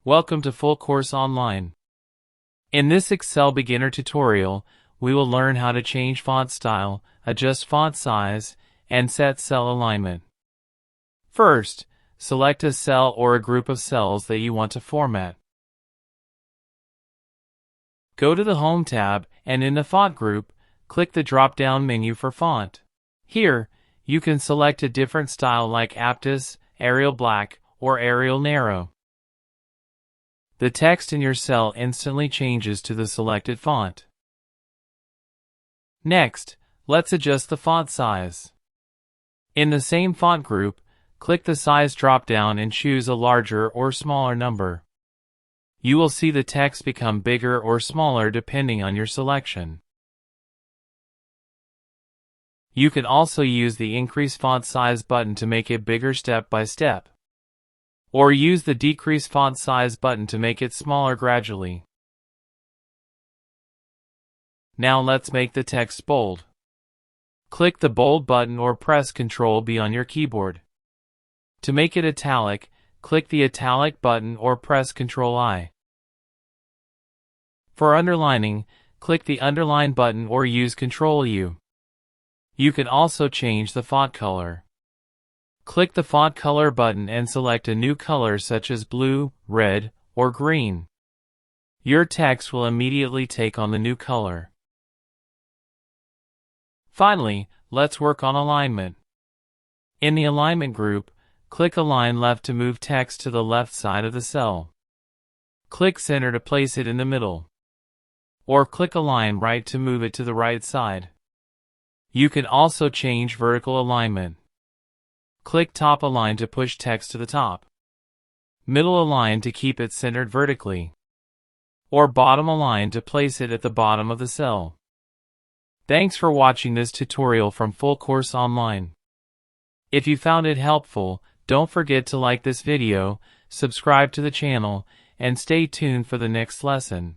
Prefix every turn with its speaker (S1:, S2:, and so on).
S1: Welcome to Full Course Online. In this Excel beginner tutorial, we will learn how to change font style, adjust font size, and set cell alignment. First, select a cell or a group of cells that you want to format. Go to the Home tab and in the Font group, click the drop-down menu for Font. Here, you can select a different style like Aptos, Arial Black, or Arial Narrow. The text in your cell instantly changes to the selected font. Next, let's adjust the font size. In the same font group, click the Size drop-down and choose a larger or smaller number. You will see the text become bigger or smaller depending on your selection. You can also use the Increase Font Size button to make it bigger step by step. Or use the Decrease Font Size button to make it smaller gradually. Now let's make the text bold. Click the Bold button or press Ctrl B on your keyboard. To make it italic, click the Italic button or press Ctrl I. For underlining, click the Underline button or use Ctrl U. You can also change the font color. Click the Font Color button and select a new color such as blue, red, or green. Your text will immediately take on the new color. Finally, let's work on alignment. In the Alignment group, click Align Left to move text to the left side of the cell. Click Center to place it in the middle. Or click Align Right to move it to the right side. You can also change vertical alignment. Click Top Align to push text to the top. Middle Align to keep it centered vertically. Or Bottom Align to place it at the bottom of the cell. Thanks for watching this tutorial from Full Course Online. If you found it helpful, don't forget to like this video, subscribe to the channel, and stay tuned for the next lesson.